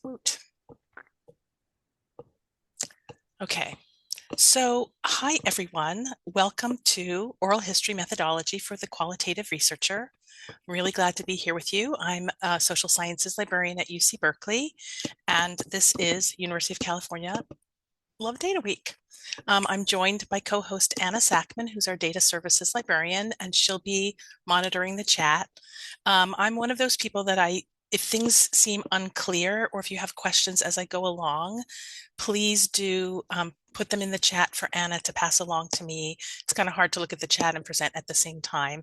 Woot. Okay, so hi everyone. Welcome to Oral History Methodology for the Qualitative Researcher. I'm really glad to be here with you. I'm a social sciences librarian at UC Berkeley, and this is University of California Love Data Week. I'm joined by co-host Anna Sackman, who's our data services librarian, and she'll be monitoring the chat. I'm one of those people that if things seem unclear or if you have questions as I go along, please do put them in the chat for Anna to pass along to me. It's kind of hard to look at the chat and present at the same time.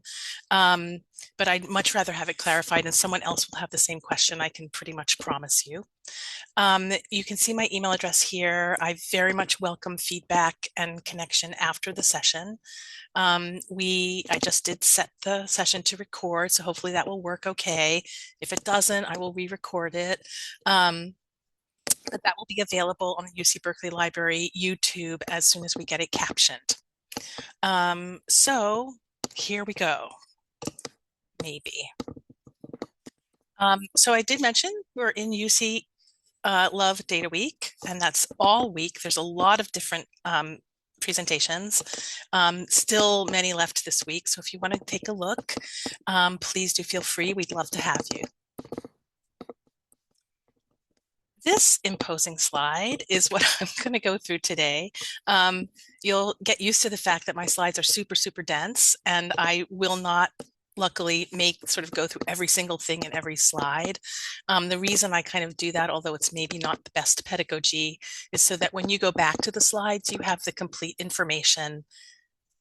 But I'd much rather have it clarified and someone else will have the same question, I can pretty much promise you. You can see my email address here. I very much welcome feedback and connection after the session. I just did set the session to record, so hopefully that will work okay. If it doesn't, I will re-record it. But that will be available on the UC Berkeley Library YouTube as soon as we get it captioned. So here we go. Maybe. So I did mention we're in UC Love Data Week, and that's all week. There's a lot of different presentations. Still many left this week. So if you want to take a look, please do feel free. We'd love to have you. This imposing slide is what I'm going to go through today. You'll get used to the fact that my slides are super, super dense, and I will not luckily go through every single thing in every slide. The reason I kind of do that, although it's maybe not the best pedagogy, is so that when you go back to the slides, you have the complete information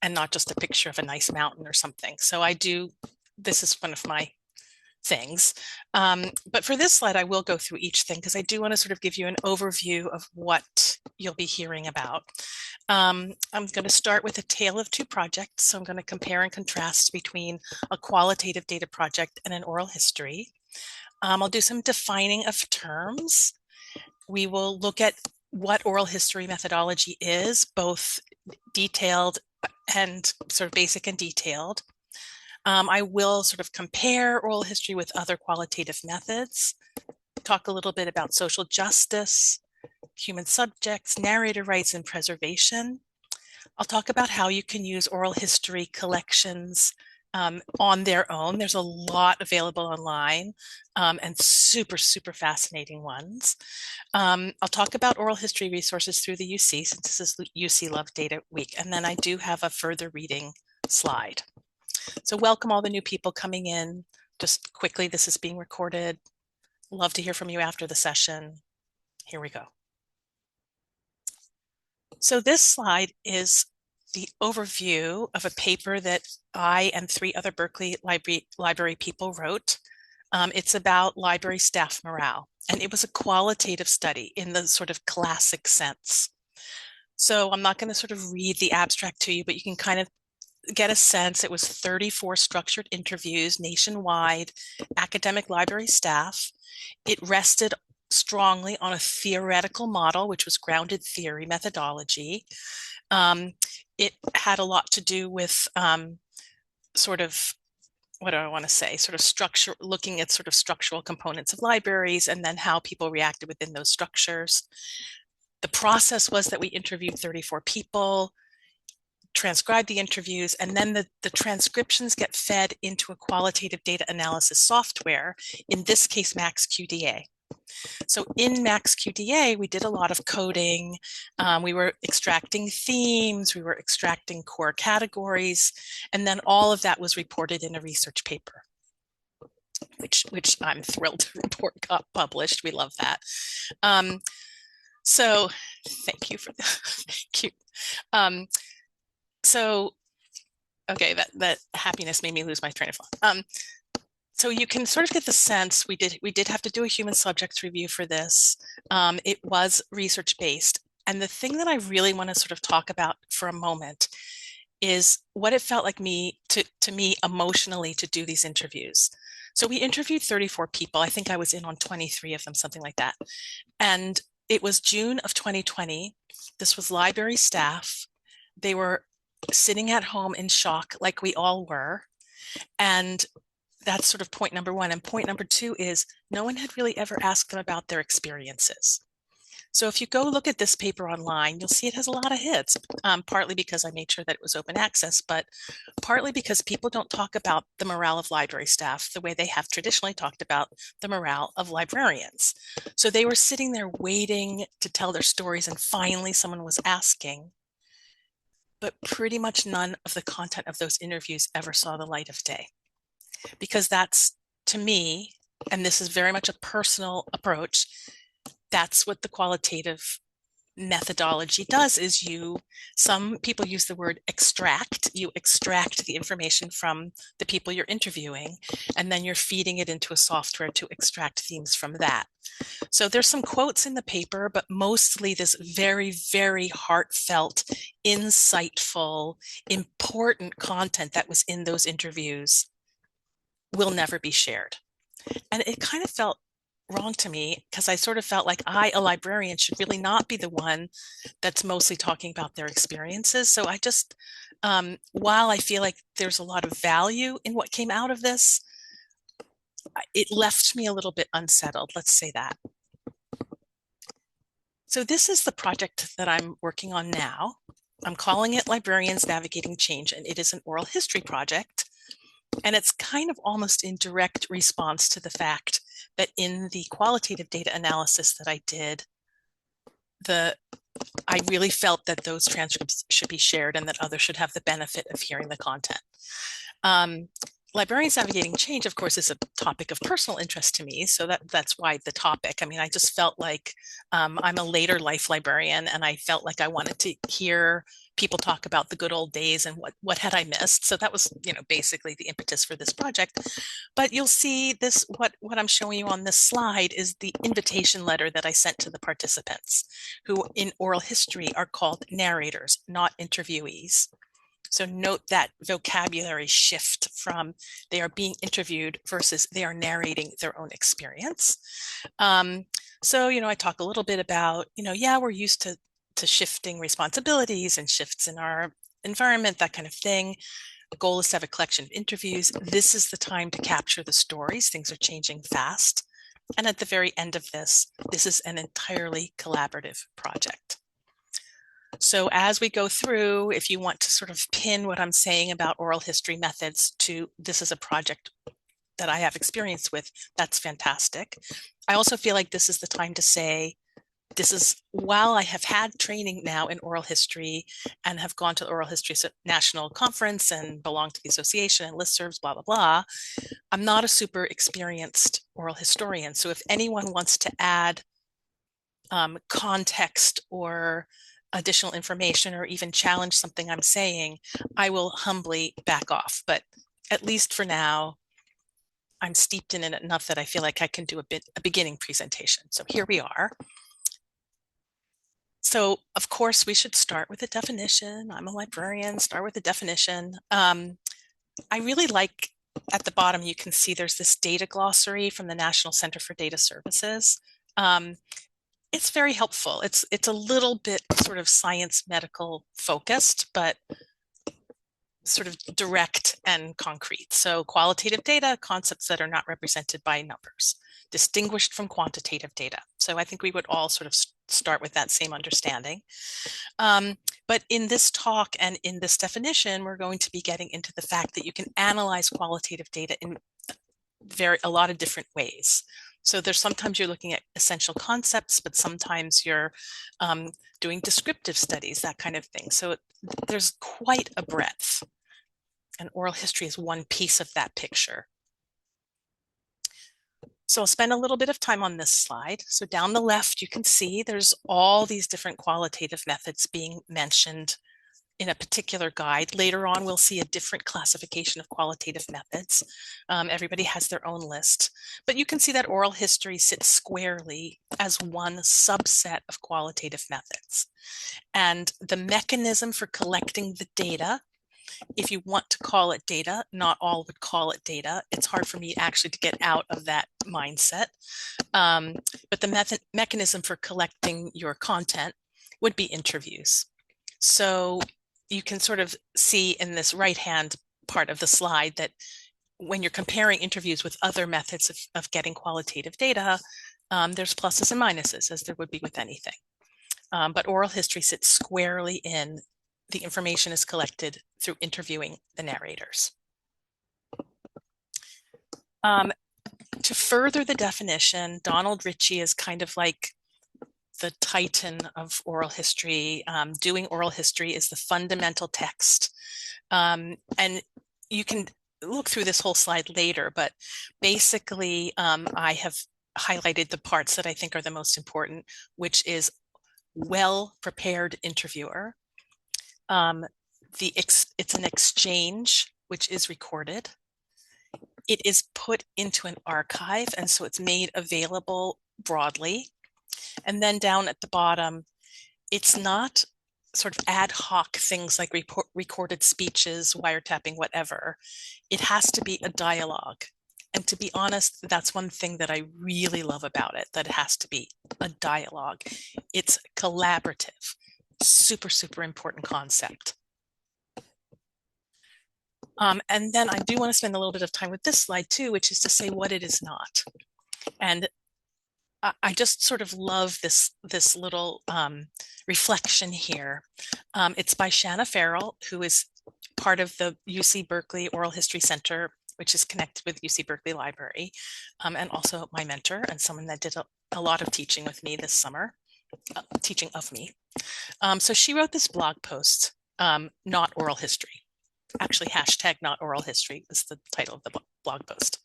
and not just a picture of a nice mountain or something. So this is one of my things. But for this slide, I will go through each thing because I do want to sort of give you an overview of what you'll be hearing about. I'm going to start with a tale of two projects. So I'm going to compare and contrast between a qualitative data project and an oral history. I'll do some defining of terms. We will look at what oral history methodology is, both detailed and sort of basic and detailed. I will sort of compare oral history with other qualitative methods, talk a little bit about social justice, human subjects, narrator rights, and preservation. I'll talk about how you can use oral history collections on their own. There's a lot available online and super, super fascinating ones. I'll talk about oral history resources through the UC, since this is UC Love Data Week. And then I do have a further reading slide. So welcome all the new people coming in. Just quickly, this is being recorded. Love to hear from you after the session. Here we go. So this slide is the overview of a paper that I and 3 other Berkeley library people wrote. It's about library staff morale, and it was a qualitative study in the sort of classic sense. So I'm not going to sort of read the abstract to you, but you can kind of get a sense. It was 34 structured interviews nationwide, academic library staff. It rested strongly on a theoretical model, which was grounded theory methodology. It had a lot to do with sort of, what do I want to say, sort of structure, looking at sort of structural components of libraries and then how people reacted within those structures. The process was that we interviewed 34 people, transcribe the interviews, and then the transcriptions get fed into a qualitative data analysis software, in this case, MaxQDA. So in MaxQDA, we did a lot of coding. We were extracting themes, we were extracting core categories, and then all of that was reported in a research paper, which I'm thrilled to report got published. We love that. So thank you for that. Thank you. So, okay, that happiness made me lose my train of thought. So you can sort of get the sense we did have to do a human subjects review for this. It was research-based. And the thing that I really want to sort of talk about for a moment is what it felt like to me emotionally to do these interviews. So we interviewed 34 people. I think I was in on 23 of them, something like that. And it was June of 2020. This was library staff. They were sitting at home in shock, like we all were. And that's sort of point number one. And point number two is no one had really ever asked them about their experiences. So if you go look at this paper online, you'll see it has a lot of hits, partly because I made sure that it was open access, but partly because people don't talk about the morale of library staff the way they have traditionally talked about the morale of librarians. So they were sitting there waiting to tell their stories, and finally someone was asking, but pretty much none of the content of those interviews ever saw the light of day. Because that's, to me, and this is very much a personal approach, that's what the qualitative methodology does is some people use the word extract. You extract the information from the people you're interviewing, and then you're feeding it into a software to extract themes from that. So there's some quotes in the paper, but mostly this very, very heartfelt, insightful, important content that was in those interviews will never be shared. And it kind of felt wrong to me because I sort of felt like a librarian, should really not be the one that's mostly talking about their experiences. So I just, while I feel like there's a lot of value in what came out of this, it left me a little bit unsettled. Let's say that. So this is the project that I'm working on now. I'm calling it Librarians Navigating Change, and it is an oral history project. And it's kind of almost in direct response to the fact that in the qualitative data analysis that I did, I really felt that those transcripts should be shared and that others should have the benefit of hearing the content. Librarians Navigating Change, of course, is a topic of personal interest to me. So that's why the topic. I mean, I just felt like I'm a later life librarian, and I felt like I wanted to hear people talk about the good old days and what had I missed. So that was, basically the impetus for this project. But you'll see this, what I'm showing you on this slide is the invitation letter that I sent to the participants, who in oral history are called narrators, not interviewees. So note that vocabulary shift from they are being interviewed versus they are narrating their own experience. So, I talk a little bit about, we're used to shifting responsibilities and shifts in our environment, that kind of thing. The goal is to have a collection of interviews. This is the time to capture the stories. Things are changing fast. And at the very end of this is an entirely collaborative project. So as we go through, if you want to sort of pin what I'm saying about oral history methods to this is a project that I have experience with, that's fantastic. I also feel like this is the time to say, while I have had training now in oral history and have gone to the Oral History National Conference and belong to the association and listservs, blah, blah, blah, I'm not a super experienced oral historian. So if anyone wants to add context or additional information or even challenge something I'm saying, I will humbly back off. But at least for now, I'm steeped in it enough that I feel like I can do a beginning presentation. So here we are. So of course we should start with a definition. I'm a librarian, start with a definition. I really like at the bottom, you can see there's this data glossary from the National Center for Data Services. It's very helpful. It's a little bit sort of science medical focused, but sort of direct and concrete. So qualitative data, concepts that are not represented by numbers, distinguished from quantitative data. So I think we would all sort of start with that same understanding. But in this talk and in this definition, we're going to be getting into the fact that you can analyze qualitative data in a lot of different ways. So sometimes you're looking at essential concepts, but sometimes you're doing descriptive studies, that kind of thing. So there's quite a breadth, and oral history is one piece of that picture. So I'll spend a little bit of time on this slide. So down the left, you can see there's all these different qualitative methods being mentioned in a particular guide. Later on, we'll see a different classification of qualitative methods. Everybody has their own list, but you can see that oral history sits squarely as one subset of qualitative methods. And the mechanism for collecting the data, if you want to call it data, not all would call it data. It's hard for me actually to get out of that mindset. But the mechanism for collecting your content would be interviews. So you can sort of see in this right-hand part of the slide that when you're comparing interviews with other methods of getting qualitative data, there's pluses and minuses, as there would be with anything. But oral history sits squarely in the information is collected through interviewing the narrators. To further the definition, Donald Ritchie is kind of like the titan of oral history. Doing oral history is the fundamental text. And you can look through this whole slide later, but basically I have highlighted the parts that I think are the most important, which is well-prepared interviewer. It's an exchange, which is recorded. It is put into an archive, and so it's made available broadly. And then down at the bottom, it's not sort of ad hoc things like recorded speeches, wiretapping, whatever. It has to be a dialogue. And to be honest, that's one thing that I really love about it, that it has to be a dialogue. It's collaborative, super, super important concept. And then I do want to spend a little bit of time with this slide too, which is to say what it is not. And I just sort of love this little reflection here. It's by Shanna Farrell, who is part of the UC Berkeley Oral History Center, which is connected with UC Berkeley Library, and also my mentor and someone that did a lot of teaching with me this summer, teaching of me. So she wrote this blog post, Not Oral History. Actually, hashtag Not Oral History is the title of the blog post.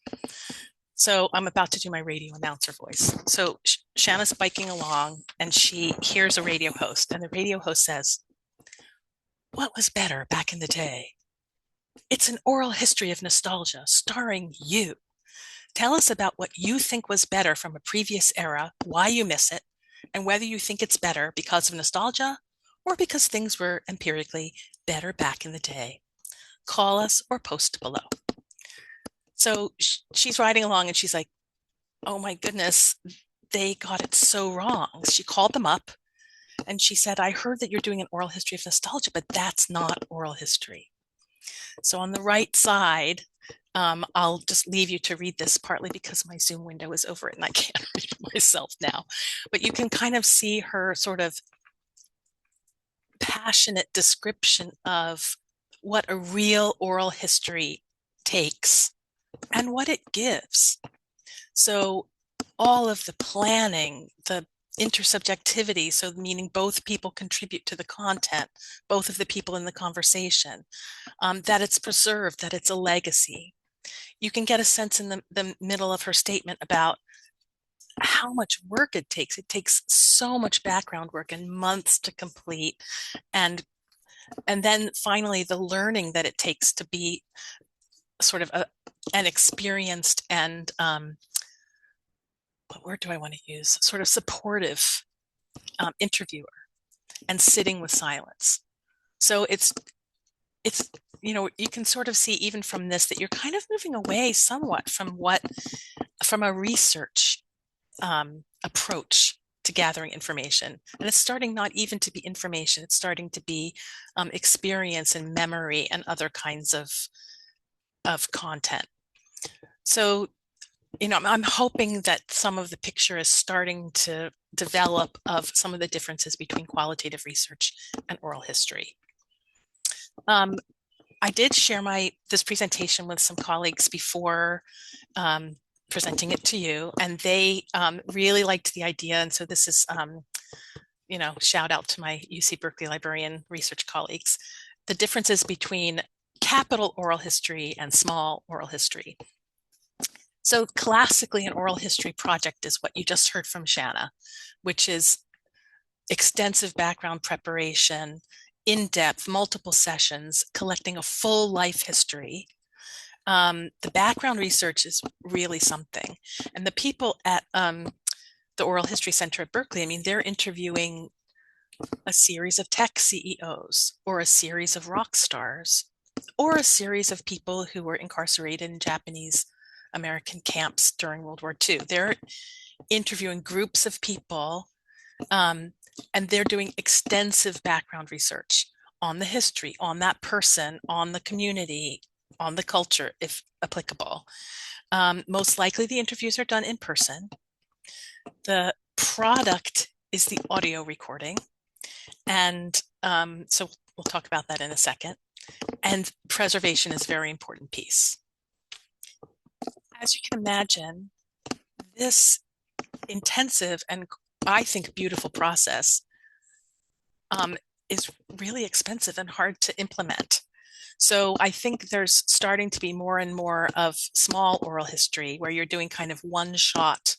So I'm about to do my radio announcer voice. So Shanna's biking along and she hears a radio host, and the radio host says, "What was better back in the day? It's an oral history of nostalgia starring you. Tell us about what you think was better from a previous era, why you miss it, and whether you think it's better because of nostalgia or because things were empirically better back in the day. Call us or post below." So she's riding along and she's like, oh my goodness, they got it so wrong. She called them up and she said, "I heard that you're doing an oral history of nostalgia, but that's not oral history." So on the right side, I'll just leave you to read this, partly because my Zoom window is over it and I can't read it myself now. But you can kind of see her sort of passionate description of what a real oral history takes and what it gives. So all of the planning, the intersubjectivity, so meaning both people contribute to the content, both of the people in the conversation, that it's preserved, that it's a legacy. You can get a sense in the middle of her statement about how much work it takes. It takes so much background work and months to complete. And then finally, the learning that it takes to be sort of an experienced and what word do I want to use? Sort of supportive interviewer and sitting with silence. So it's you can sort of see even from this that you're kind of moving away somewhat from a research approach to gathering information. And it's starting not even to be information, it's starting to be experience and memory and other kinds of content. So, I'm hoping that some of the picture is starting to develop of some of the differences between qualitative research and oral history. I did share this presentation with some colleagues before presenting it to you, and they really liked the idea. And so this is, shout out to my UC Berkeley librarian research colleagues. The differences between capital oral history and small oral history. So classically, an oral history project is what you just heard from Shanna, which is extensive background preparation, in-depth, multiple sessions, collecting a full life history. The background research is really something. And the people at the Oral History Center at Berkeley, they're interviewing a series of tech CEOs or a series of rock stars or a series of people who were incarcerated in Japanese American camps during World War II. They're interviewing groups of people, and they're doing extensive background research on the history, on that person, on the community, on the culture, if applicable. Most likely the interviews are done in person. The product is the audio recording. And so we'll talk about that in a second. And preservation is a very important piece. As you can imagine, this intensive and I think beautiful process is really expensive and hard to implement. So I think there's starting to be more and more of small oral history where you're doing kind of one-shot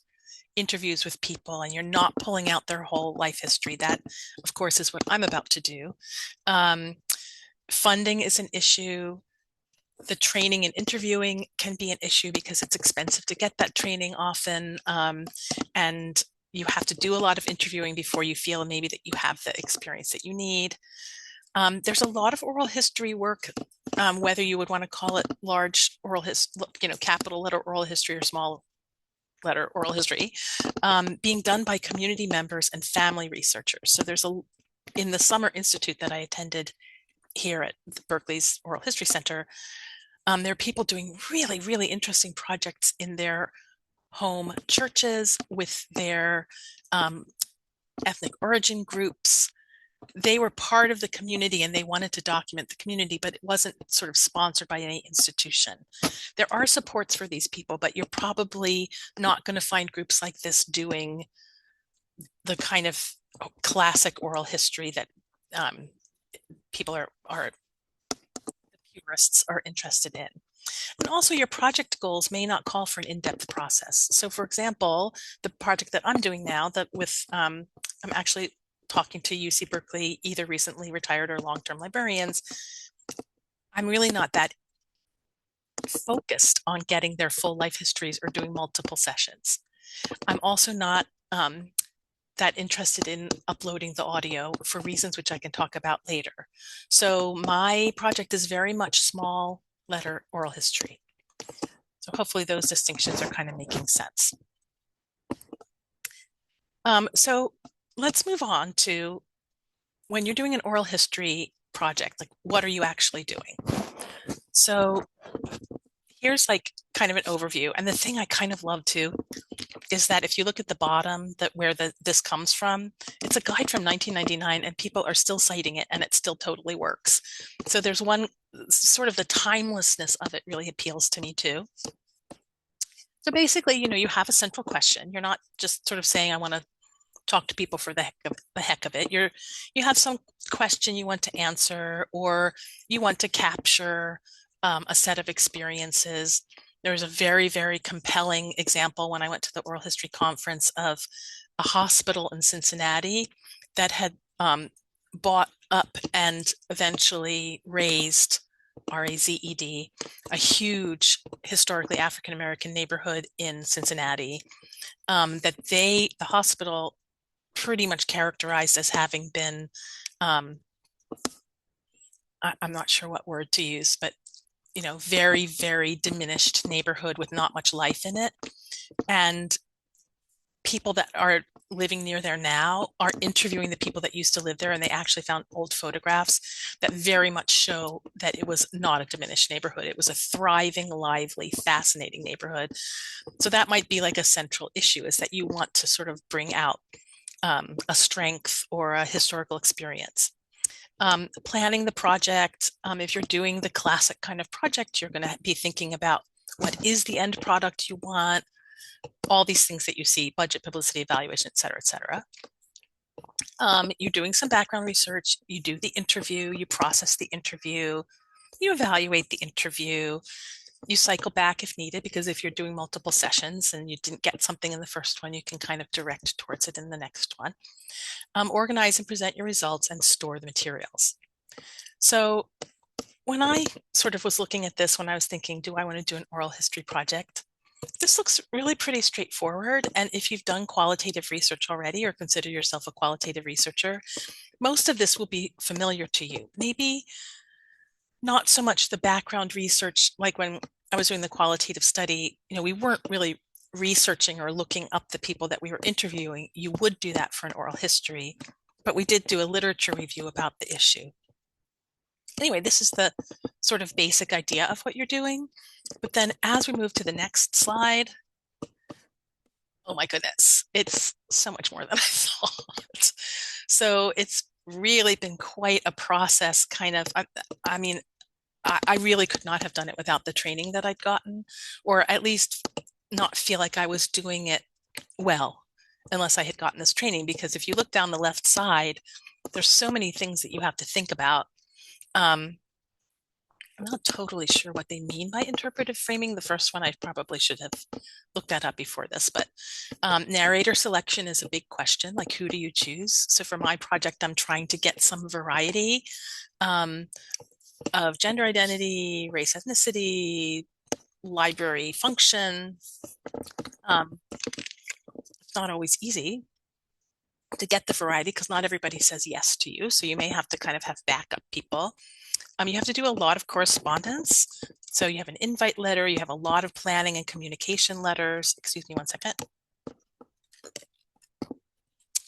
interviews with people and you're not pulling out their whole life history. That, of course, is what I'm about to do. Funding is an issue. The training and interviewing can be an issue because it's expensive to get that training often. And you have to do a lot of interviewing before you feel maybe that you have the experience that you need. There's a lot of oral history work, whether you would want to call it large oral history, capital letter oral history or small letter oral history, being done by community members and family researchers. So there's in the summer institute that I attended here at Berkeley's Oral History Center, there are people doing really, really interesting projects in their home churches with their ethnic origin groups. They were part of the community and they wanted to document the community, but it wasn't sort of sponsored by any institution. There are supports for these people, but you're probably not going to find groups like this doing the kind of classic oral history that people are purists are interested in. And also your project goals may not call for an in-depth process. So for example, the project that I'm doing now that with, I'm actually talking to UC Berkeley, either recently retired or long-term librarians. I'm really not that focused on getting their full life histories or doing multiple sessions. I'm also not that interested in uploading the audio for reasons which I can talk about later. So my project is very much small letter oral history. So hopefully those distinctions are kind of making sense. So let's move on to when you're doing an oral history project, like what are you actually doing? So here's like kind of an overview. And the thing I kind of love too is that if you look at the bottom, that where this comes from, it's a guide from 1999 and people are still citing it and it still totally works. So there's one sort of the timelessness of it really appeals to me too. So basically, you have a central question. You're not just sort of saying, I want to talk to people for the heck of it. You have some question you want to answer, or you want to capture a set of experiences. There was a very, very compelling example when I went to the oral history conference of a hospital in Cincinnati that had bought up and eventually razed, R-A-Z-E-D, a huge historically African-American neighborhood in Cincinnati that the hospital pretty much characterized as having been, I'm not sure what word to use, but very, very diminished neighborhood with not much life in it. And people that are living near there now are interviewing the people that used to live there, and they actually found old photographs that very much show that it was not a diminished neighborhood. It was a thriving, lively, fascinating neighborhood. So that might be like a central issue, is that you want to sort of bring out a strength or a historical experience. Planning the project, if you're doing the classic kind of project, you're going to be thinking about what is the end product you want, all these things that you see, budget, publicity, evaluation, et cetera, et cetera. You're doing some background research, you do the interview, you process the interview, you evaluate the interview, you cycle back if needed, because if you're doing multiple sessions and you didn't get something in the first one, you can kind of direct towards it in the next one. Organize and present your results and store the materials. So when I sort of was looking at this, when I was thinking, do I want to do an oral history project? This looks really pretty straightforward. And if you've done qualitative research already or consider yourself a qualitative researcher, most of this will be familiar to you. Maybe not so much the background research, like when I was doing the qualitative study, we weren't really researching or looking up the people that we were interviewing. You would do that for an oral history, but we did do a literature review about the issue. Anyway, this is the sort of basic idea of what you're doing. But then as we move to the next slide, oh my goodness, it's so much more than I thought. So it's really been quite a process, kind of. I mean, I really could not have done it without the training that I'd gotten, or at least not feel like I was doing it well unless I had gotten this training. Because if you look down the left side, there's so many things that you have to think about. I'm not totally sure what they mean by interpretive framing. The first one I probably should have looked that up before this, but narrator selection is a big question, like who do you choose? So for my project, I'm trying to get some variety of gender identity, race, ethnicity, library function. It's not always easy to get the variety because not everybody says yes to you. So you may have to kind of have backup people. You have to do a lot of correspondence. So you have an invite letter, you have a lot of planning and communication letters. Excuse me one second.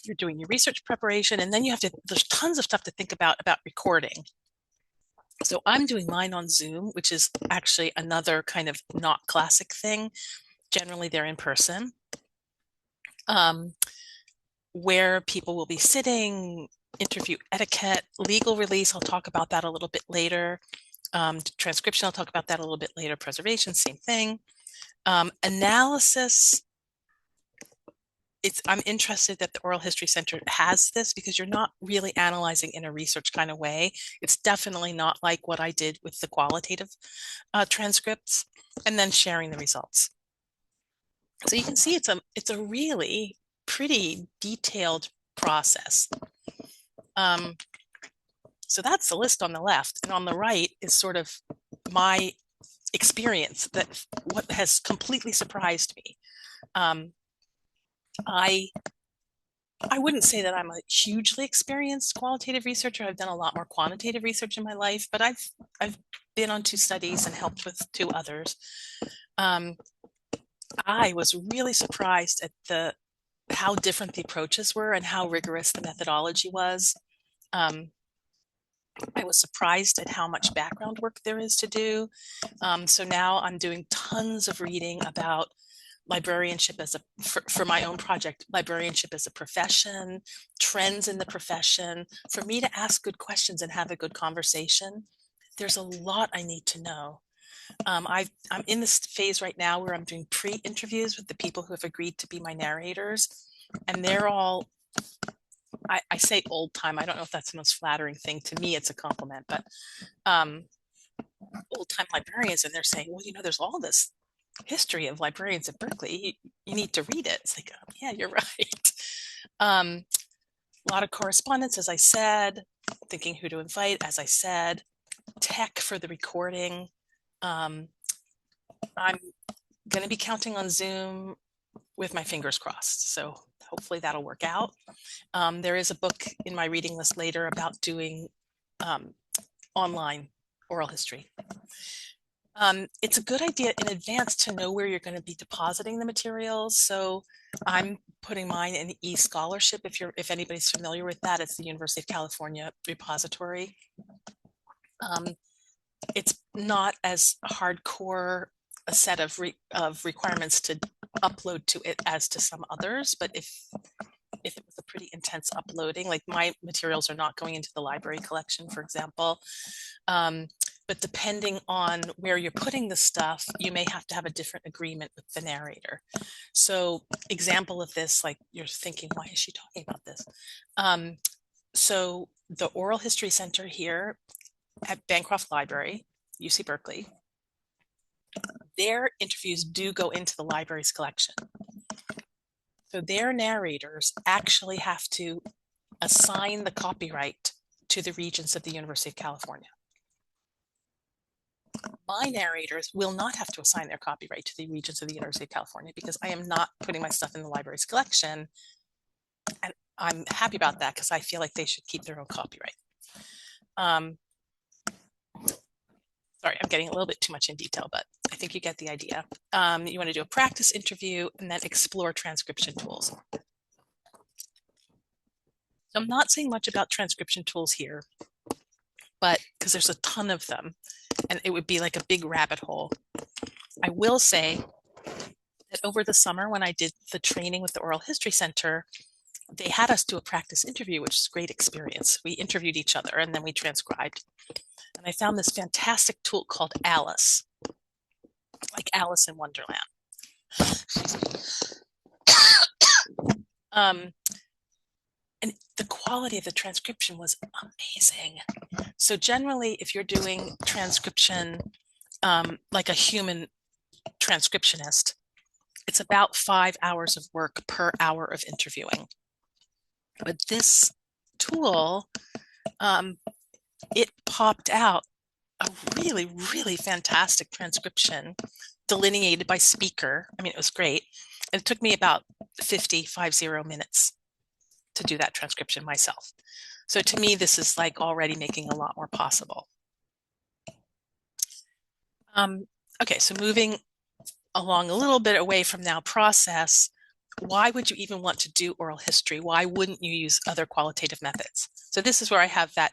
You're doing your research preparation, and then you have to, there's tons of stuff to think about recording. So I'm doing mine on Zoom, which is actually another kind of not classic thing. Generally, they're in person, where people will be sitting, interview etiquette, legal release. I'll talk about that a little bit later. Transcription, I'll talk about that a little bit later. Preservation, same thing. Analysis, I'm interested that the Oral History Center has this because you're not really analyzing in a research kind of way. It's definitely not like what I did with the qualitative transcripts, and then sharing the results. So you can see it's a really pretty detailed process. So that's the list on the left, and on the right is sort of my experience, that what has completely surprised me. I wouldn't say that I'm a hugely experienced qualitative researcher. I've done a lot more quantitative research in my life, but I've been on 2 studies and helped with 2 others. I was really surprised at how different the approaches were and how rigorous the methodology was. I was surprised at how much background work there is to do. So now I'm doing tons of reading about librarianship for my own project, librarianship as a profession, trends in the profession, for me to ask good questions and have a good conversation. There's a lot I need to know. I'm in this phase right now where I'm doing pre-interviews with the people who have agreed to be my narrators, and they're all, I say old time. I don't know if that's the most flattering thing. To me, it's a compliment, but old time librarians, and they're saying, well, there's all this history of librarians at Berkeley. You need to read it. It's like, oh, yeah, you're right. A lot of correspondence, as I said, thinking who to invite, as I said, tech for the recording. I'm going to be counting on Zoom with my fingers crossed. So hopefully that'll work out. There is a book in my reading list later about doing online oral history. It's a good idea in advance to know where you're going to be depositing the materials. So I'm putting mine in e-scholarship. If anybody's familiar with that, it's the University of California repository. It's not as hardcore a set of requirements to upload to it as to some others, but if it was a pretty intense uploading, like my materials are not going into the library collection, for example. But depending on where you're putting the stuff, you may have to have a different agreement with the narrator. So example of this, like you're thinking, why is she talking about this? So the Oral History Center here at Bancroft Library, UC Berkeley, their interviews do go into the library's collection. So their narrators actually have to assign the copyright to the Regents of the University of California. My narrators will not have to assign their copyright to the Regents of the University of California because I am not putting my stuff in the library's collection. And I'm happy about that because I feel like they should keep their own copyright. Sorry, I'm getting a little bit too much in detail, but I think you get the idea. You want to do a practice interview and then explore transcription tools. So I'm not saying much about transcription tools here. but because there's a ton of them and it would be like a big rabbit hole. I will say that over the summer when I did the training with the Oral History Center, they had us do a practice interview, which was a great experience. We interviewed each other and then we transcribed. And I found this fantastic tool called Alice, like Alice in Wonderland. Um, and the quality of the transcription was amazing. So generally, if you're doing transcription like a human transcriptionist, it's about 5 hours of work per hour of interviewing. But this tool, it popped out a really, really fantastic transcription delineated by speaker. I mean, it was great. And it took me about 50 minutes to do that transcription myself. So to me, this is like already making a lot more possible. Okay, so moving along a little bit away from now process, why would you even want to do oral history? Why wouldn't you use other qualitative methods? So this is where I have that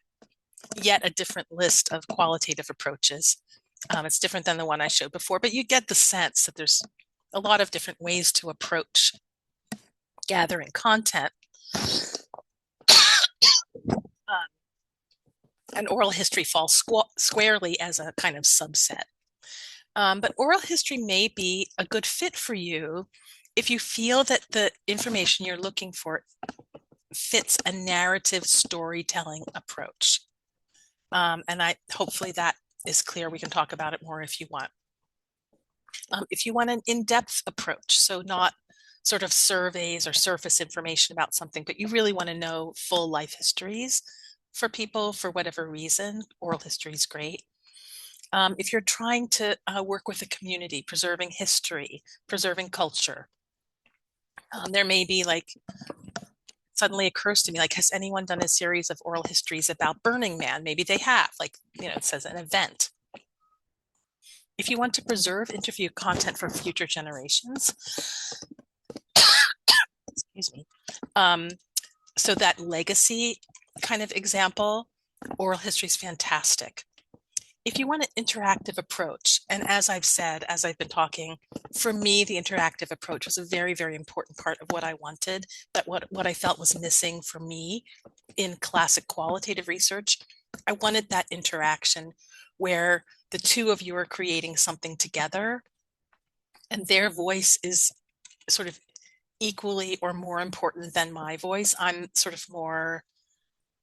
yet a different list of qualitative approaches. It's different than the one I showed before, but you get the sense that there's a lot of different ways to approach gathering content. And oral history falls squarely as a kind of subset. But oral history may be a good fit for you if you feel that the information you're looking for fits a narrative storytelling approach. And hopefully that is clear. We can talk about it more if you want. If you want an in-depth approach, so not sort of surveys or surface information about something, but you really want to know full life histories for people for whatever reason, oral history is great. If you're trying to work with a community, preserving history, preserving culture, there may be like, suddenly occurs to me, like, has anyone done a series of oral histories about Burning Man? Maybe they have, like, it says an event. If you want to preserve interview content for future generations, excuse me, so that legacy kind of example, oral history is fantastic. If you want an interactive approach, and as I've said, as I've been talking, for me, the interactive approach was a very, very important part of what I wanted, but what I felt was missing for me in classic qualitative research. I wanted that interaction where the two of you are creating something together and their voice is sort of equally or more important than my voice. I'm sort of more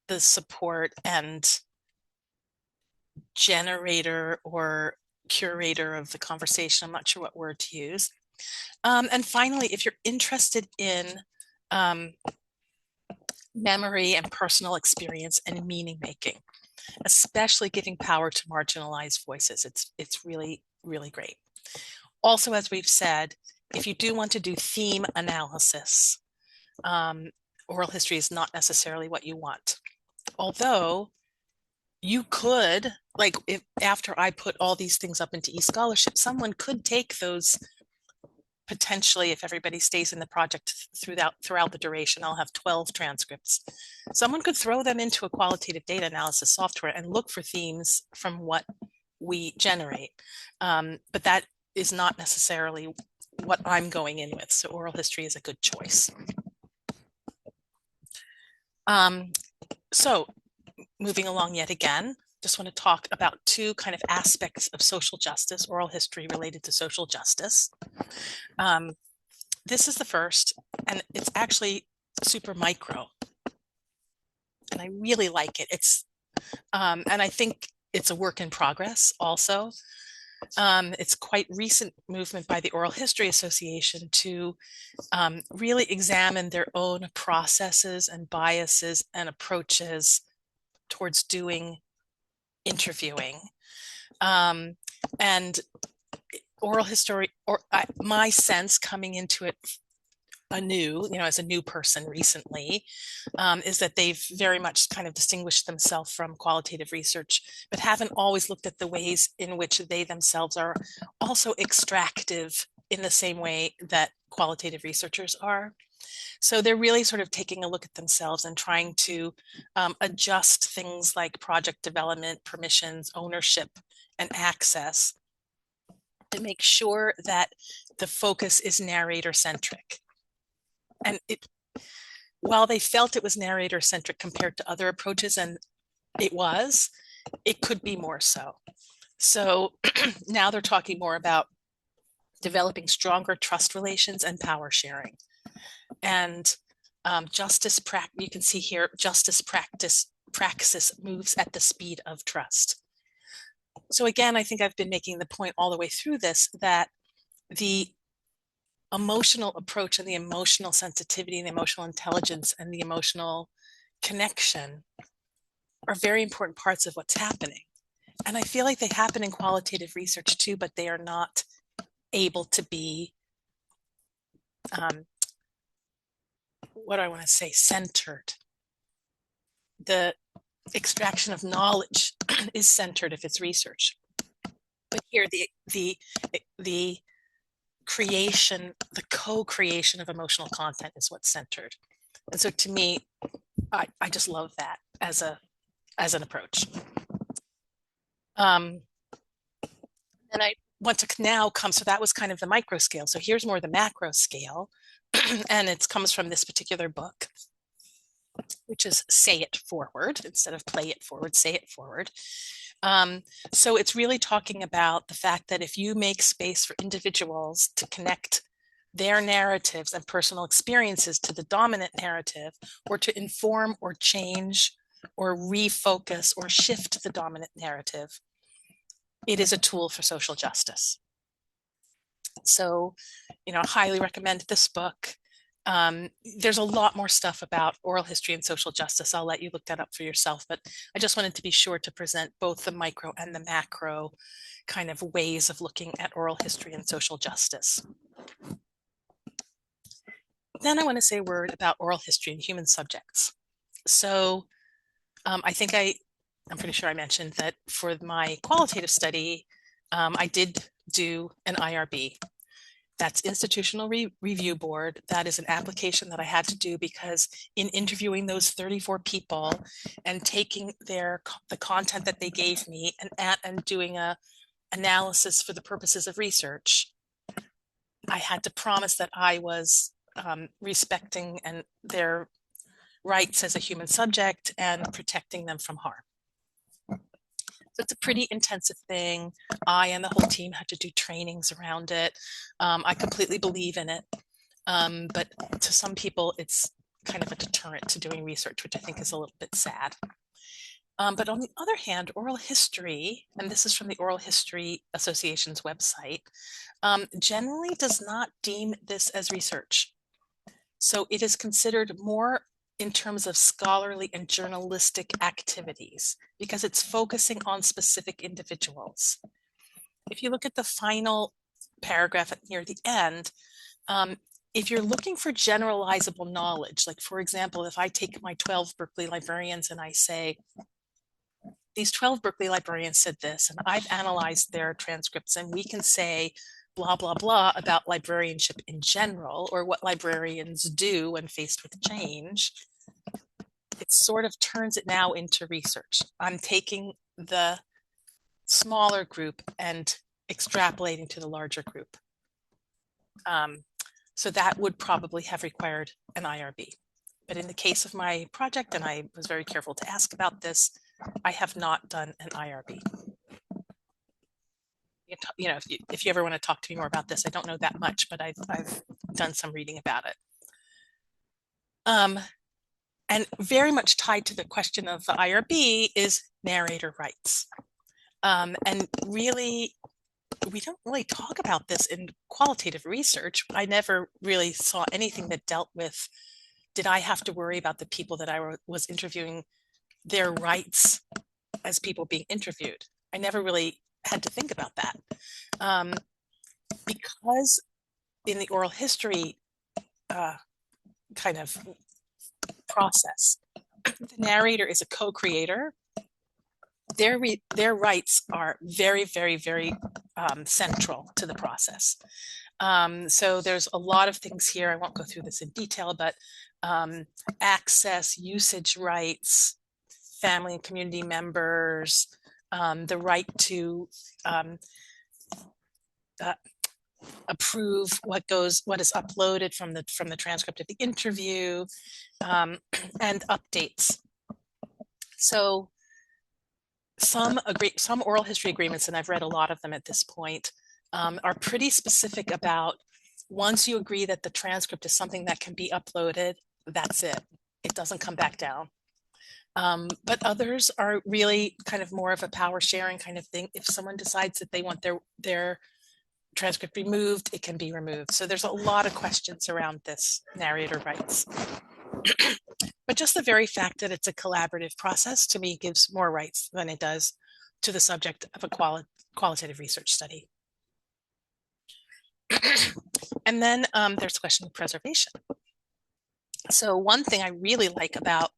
the support and generator or curator of the conversation. I'm not sure what word to use. And finally, if you're interested in memory and personal experience and meaning making, especially giving power to marginalized voices, it's really, really great. Also, as we've said, if you do want to do theme analysis, oral history is not necessarily what you want. Although you could, like, if after I put all these things up into eScholarship, someone could take those potentially, if everybody stays in the project throughout the duration, I'll have 12 transcripts. Someone could throw them into a qualitative data analysis software and look for themes from what we generate. But that is not necessarily what I'm going in with. So oral history is a good choice. So moving along yet again, just want to talk about two kind of aspects of social justice, oral history related to social justice. This is the first, and it's actually super micro. And I really like it. And I think it's a work in progress also. It's quite recent movement by the Oral History Association to really examine their own processes and biases and approaches towards doing interviewing. And oral history, or my sense coming into it anew, as a new person recently, is that they've very much kind of distinguished themselves from qualitative research, but haven't always looked at the ways in which they themselves are also extractive in the same way that qualitative researchers are. So they're really sort of taking a look at themselves and trying to adjust things like project development, permissions, ownership, and access to make sure that the focus is narrator centric. And while they felt it was narrator centric compared to other approaches, and it could be more so. So now they're talking more about developing stronger trust relations and power sharing. And you can see here, justice praxis moves at the speed of trust. So again, I think I've been making the point all the way through this that the emotional approach and the emotional sensitivity and the emotional intelligence and the emotional connection are very important parts of what's happening. And I feel like they happen in qualitative research too, but they are not able to be, what do I want to say, centered. The extraction of knowledge is centered if it's research. But here, the creation, the co-creation of emotional content is what's centered. And so to me, I just love that as an approach. And I want to now come, so that was kind of the micro scale. So here's more the macro scale. And it comes from this particular book, which is Say It Forward. Instead of Play It Forward, Say It Forward. So it's really talking about the fact that if you make space for individuals to connect their narratives and personal experiences to the dominant narrative, or to inform or change or refocus or shift the dominant narrative, it is a tool for social justice. So, highly recommend this book. There's a lot more stuff about oral history and social justice. I'll let you look that up for yourself, but I just wanted to be sure to present both the micro and the macro kind of ways of looking at oral history and social justice. Then I want to say a word about oral history and human subjects. So I think I'm pretty sure I mentioned that for my qualitative study, I did do an IRB. That's Institutional Review Board. That is an application that I had to do because in interviewing those 34 people and taking the content that they gave me and doing a analysis for the purposes of research, I had to promise that I was respecting their rights as a human subject and protecting them from harm. So it's a pretty intensive thing. I and the whole team had to do trainings around it. I completely believe in it. But to some people, it's kind of a deterrent to doing research, which I think is a little bit sad. But on the other hand, oral history, and this is from the Oral History Association's website, generally does not deem this as research. So it is considered more in terms of scholarly and journalistic activities because it's focusing on specific individuals. If you look at the final paragraph near the end, if you're looking for generalizable knowledge, like for example, if I take my 12 Berkeley librarians and I say, these 12 Berkeley librarians said this, and I've analyzed their transcripts, and we can say blah, blah, blah about librarianship in general, or what librarians do when faced with change, it sort of turns it now into research. I'm taking the smaller group and extrapolating to the larger group. So that would probably have required an IRB. But in the case of my project, and I was very careful to ask about this, I have not done an IRB. If you ever want to talk to me more about this, I don't know that much, but I've done some reading about it. And very much tied to the question of the IRB is narrator rights. And really, we don't really talk about this in qualitative research. I never really saw anything that dealt with, did I have to worry about the people that I was interviewing, their rights as people being interviewed? I never really had to think about that. Because in the oral history kind of process, the narrator is a co-creator. Their rights are very, very, very central to the process. So there's a lot of things here. I won't go through this in detail, but access, usage rights, family and community members, the right to uh, approve what is uploaded from the transcript of the interview, and updates. So some oral history agreements, and I've read a lot of them at this point, are pretty specific about once you agree that the transcript is something that can be uploaded, that's it. It doesn't come back down. But others are really kind of more of a power sharing kind of thing. If someone decides that they want their transcript removed, it can be removed. So there's a lot of questions around this narrator rights. But just the very fact that it's a collaborative process to me gives more rights than it does to the subject of a qualitative research study. And then there's the question of preservation. So one thing I really like about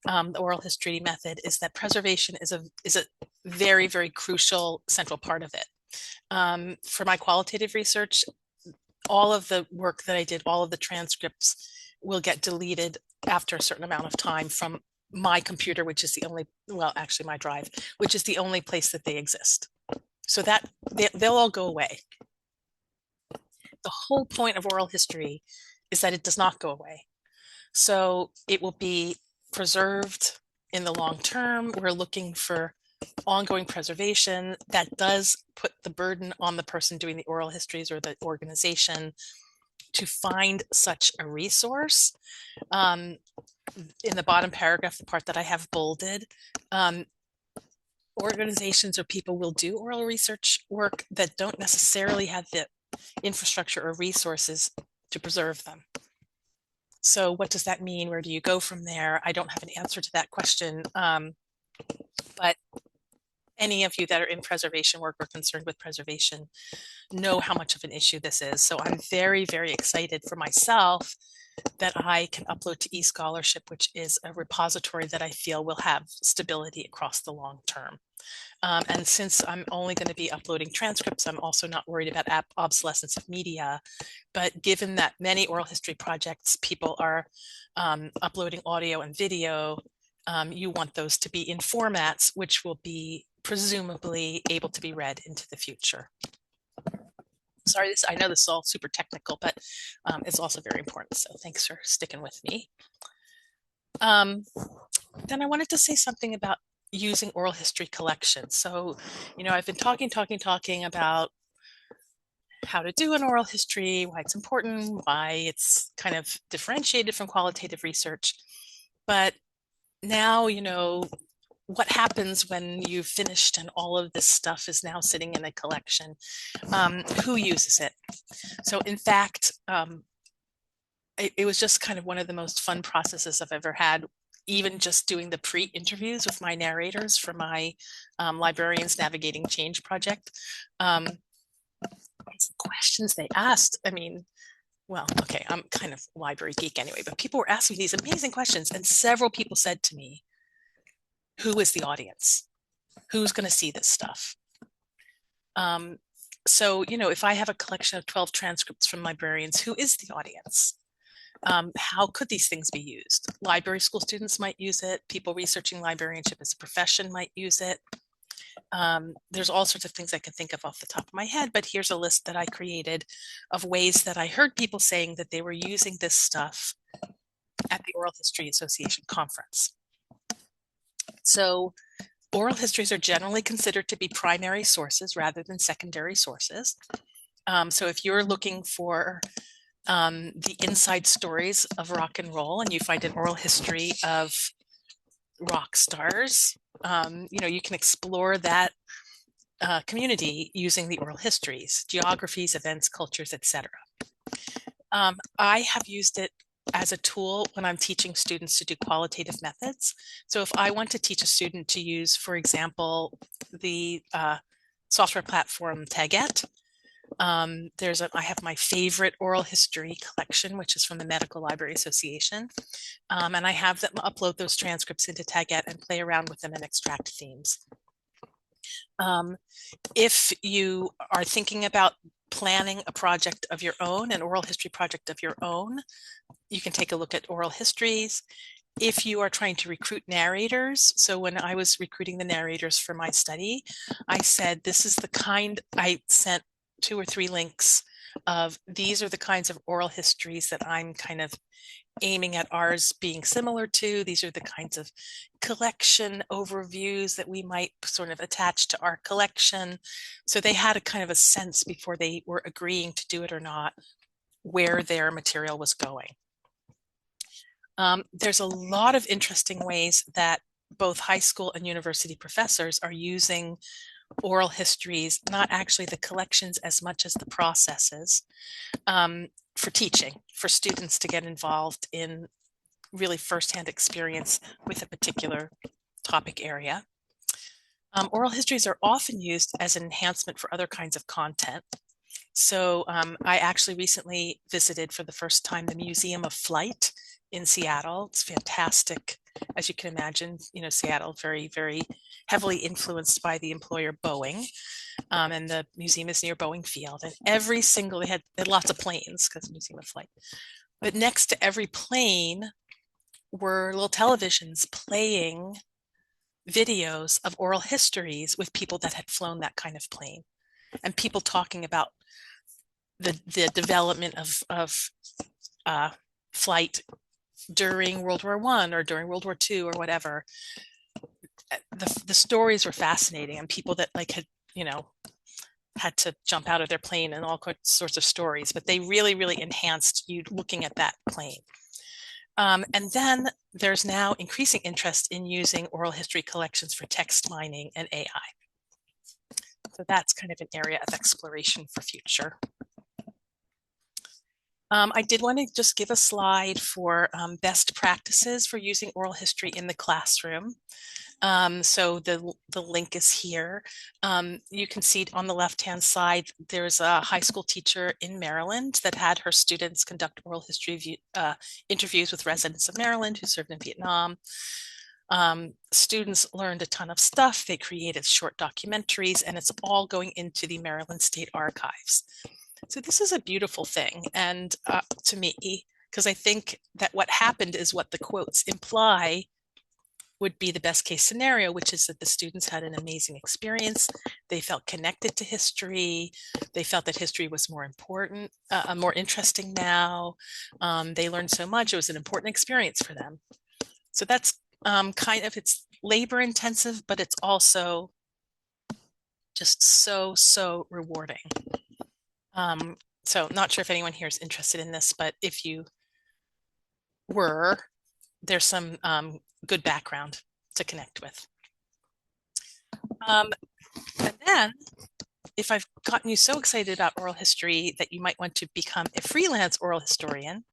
the oral history method is that preservation is a very, very crucial central part of it. For my qualitative research, all of the work that I did, all of the transcripts will get deleted after a certain amount of time from my computer, which is the only, well, actually my drive, which is the only place that they exist. So that they'll all go away. The whole point of oral history is that it does not go away. So it will be preserved in the long term. We're looking for ongoing preservation. That does put the burden on the person doing the oral histories or the organization to find such a resource. In the bottom paragraph, the part that I have bolded, organizations or people will do oral research work that don't necessarily have the infrastructure or resources to preserve them. So what does that mean? Where do you go from there? I don't have an answer to that question, but any of you that are in preservation work or concerned with preservation know how much of an issue this is. So I'm very, very excited for myself that I can upload to eScholarship, which is a repository that I feel will have stability across the long term. And since I'm only going to be uploading transcripts, I'm also not worried about obsolescence of media. But given that many oral history projects, people are uploading audio and video, you want those to be in formats which will be presumably able to be read into the future. Sorry, I know this is all super technical, but it's also very important. So thanks for sticking with me. Then I wanted to say something about using oral history collections. So, I've been talking about how to do an oral history, why it's important, why it's kind of differentiated from qualitative research. But now, what happens when you've finished and all of this stuff is now sitting in a collection? Who uses it? So in fact, it was just kind of one of the most fun processes I've ever had, even just doing the pre-interviews with my narrators for my Librarians Navigating Change project. Questions they asked, well, okay, I'm kind of library geek anyway, but people were asking these amazing questions, and several people said to me, who is the audience? Who's going to see this stuff? So, if I have a collection of 12 transcripts from librarians, who is the audience? How could these things be used? Library school students might use it. People researching librarianship as a profession might use it. There's all sorts of things I can think of off the top of my head, but here's a list that I created of ways that I heard people saying that they were using this stuff at the Oral History Association conference. So oral histories are generally considered to be primary sources rather than secondary sources. So if you're looking for the inside stories of rock and roll and you find an oral history of rock stars, you can explore that community using the oral histories, geographies, events, cultures, etc. I have used it as a tool when I'm teaching students to do qualitative methods. So if I want to teach a student to use, for example, the software platform Taget, I have my favorite oral history collection, which is from the Medical Library Association. And I have them upload those transcripts into Taget and play around with them and extract themes. If you are thinking about planning a project of your own, an oral history project of your own, you can take a look at oral histories. If you are trying to recruit narrators, so when I was recruiting the narrators for my study, I said, this is the kind, I sent 2 or 3 links of these are the kinds of oral histories that I'm kind of aiming at ours being similar to. These are the kinds of collection overviews that we might sort of attach to our collection. So they had a kind of a sense before they were agreeing to do it or not, where their material was going. There's a lot of interesting ways that both high school and university professors are using oral histories, not actually the collections as much as the processes, for teaching, for students to get involved in really firsthand experience with a particular topic area. Oral histories are often used as an enhancement for other kinds of content. So I actually recently visited for the first time the Museum of Flight in Seattle. It's fantastic. As you can imagine, you know, Seattle, very, very heavily influenced by the employer Boeing. And the museum is near Boeing Field. And every single, they had lots of planes because Museum of Flight. But next to every plane were little televisions playing videos of oral histories with people that had flown that kind of plane, and people talking about the development of flight during World War I or during World War II or whatever. The stories were fascinating, and people that like had, you know, had to jump out of their plane and all sorts of stories, but they really, really enhanced you looking at that plane. And then there's now increasing interest in using oral history collections for text mining and AI. So that's kind of an area of exploration for future. I did want to just give a slide for best practices for using oral history in the classroom. So the link is here. You can see on the left-hand side, there's a high school teacher in Maryland that had her students conduct oral history interviews with residents of Maryland who served in Vietnam. Students learned a ton of stuff. They created short documentaries, and it's all going into the Maryland State Archives. So this is a beautiful thing, and to me, because I think that what happened is what the quotes imply would be the best case scenario, which is that the students had an amazing experience. They felt connected to history. They felt that history was more important, more interesting now. They learned so much. It was an important experience for them. So that's kind of, it's labor intensive, but it's also just so rewarding. So not sure if anyone here is interested in this, but if you were, there's some good background to connect with. And then, if I've gotten you so excited about oral history that you might want to become a freelance oral historian,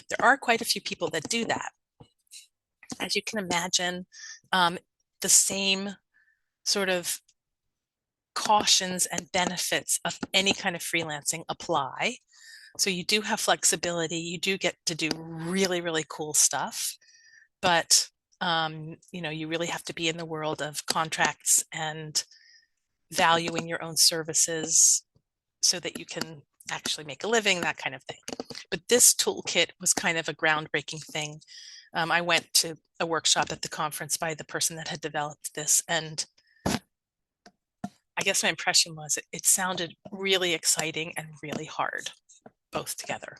there are quite a few people that do that. As you can imagine, the same sort of cautions and benefits of any kind of freelancing apply. So you do have flexibility, you do get to do really, really cool stuff, but you know, you really have to be in the world of contracts and valuing your own services so that you can actually make a living, that kind of thing. But this toolkit was kind of a groundbreaking thing. I went to a workshop at the conference by the person that had developed this, and I guess my impression was it sounded really exciting and really hard, both together.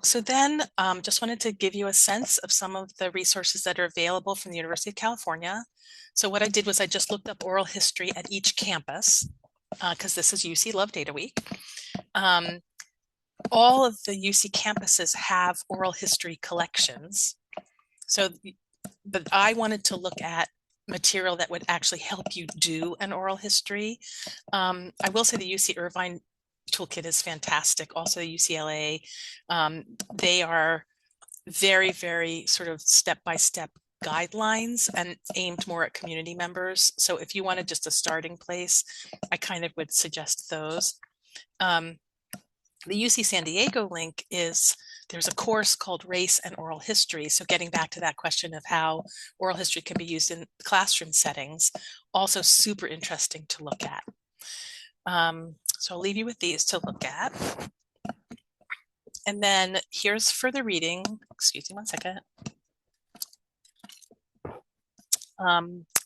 So then just wanted to give you a sense of some of the resources that are available from the University of California. So what I did was I just looked up oral history at each campus, because this is UC Love Data Week. All of the UC campuses have oral history collections. So, but I wanted to look at material that would actually help you do an oral history. I will say the UC Irvine toolkit is fantastic. Also UCLA, they are very, very sort of step-by-step guidelines and aimed more at community members. So if you wanted just a starting place, I kind of would suggest those. The UC San Diego link is There's a course called Race and Oral History. So getting back to that question of how oral history can be used in classroom settings, also super interesting to look at. So I'll leave you with these to look at. And then here's further reading. Excuse me one second.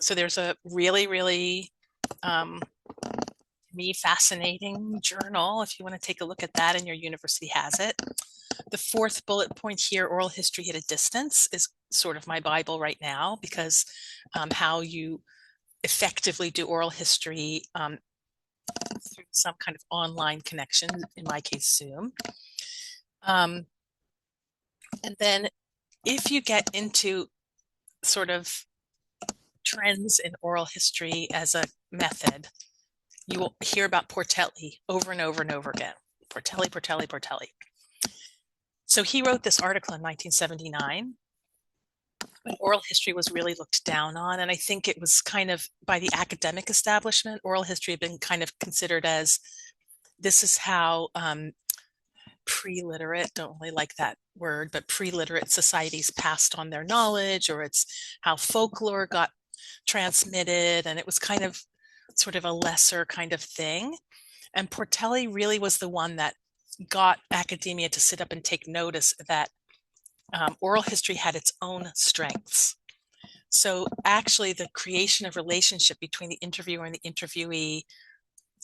So there's a really, really me fascinating journal. If you want to take a look at that, and your university has it. The fourth bullet point here, oral history at a distance, is sort of my Bible right now, because how you effectively do oral history through some kind of online connection, in my case, Zoom. And then if you get into sort of trends in oral history as a method, you will hear about Portelli over and over and over again. Portelli, Portelli, Portelli. So he wrote this article in 1979 when oral history was really looked down on. And I think it was kind of, by the academic establishment, oral history had been kind of considered as, this is how pre-literate, don't really like that word, but pre-literate societies passed on their knowledge, or it's how folklore got transmitted. And it was kind of sort of a lesser kind of thing. And Portelli really was the one that got academia to sit up and take notice that oral history had its own strengths. So actually the creation of relationship between the interviewer and the interviewee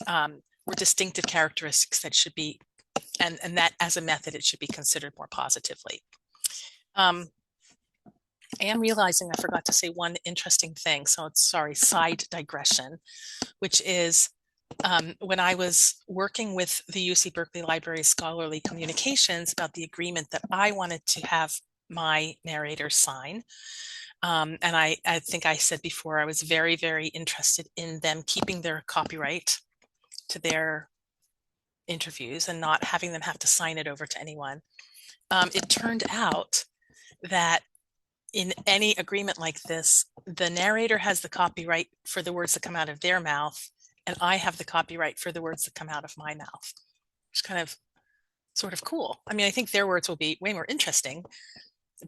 were distinctive characteristics that should be, and that as a method, it should be considered more positively. I am realizing I forgot to say one interesting thing. So it's, sorry, side digression, which is when I was working with the UC Berkeley Library Scholarly Communications about the agreement that I wanted to have my narrator sign. And I think I said before, I was very, very interested in them keeping their copyright to their interviews and not having them have to sign it over to anyone. It turned out that in any agreement like this, the narrator has the copyright for the words that come out of their mouth, and I have the copyright for the words that come out of my mouth. It's kind of sort of cool. I mean, I think their words will be way more interesting,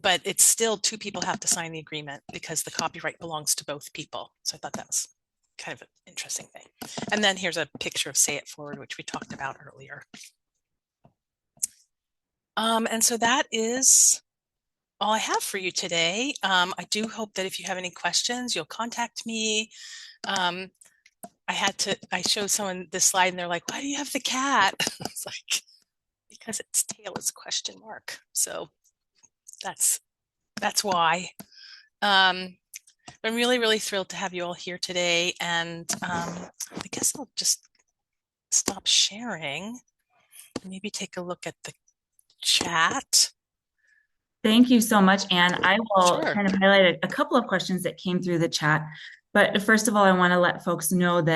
but it's still two people have to sign the agreement because the copyright belongs to both people. So I thought that was kind of an interesting thing. And then here's a picture of Say It Forward, which we talked about earlier. And so that is all I have for you today. I do hope that if you have any questions, you'll contact me. I showed someone this slide and they're like, why do you have the cat? It's like, because its tail is a question mark. So that's why. I'm really, really thrilled to have you all here today. And I guess I'll just stop sharing and maybe take a look at the chat. Thank you so much, Anne. I will Sure. kind of highlight a couple of questions that came through the chat. But first of all, I want to let folks know that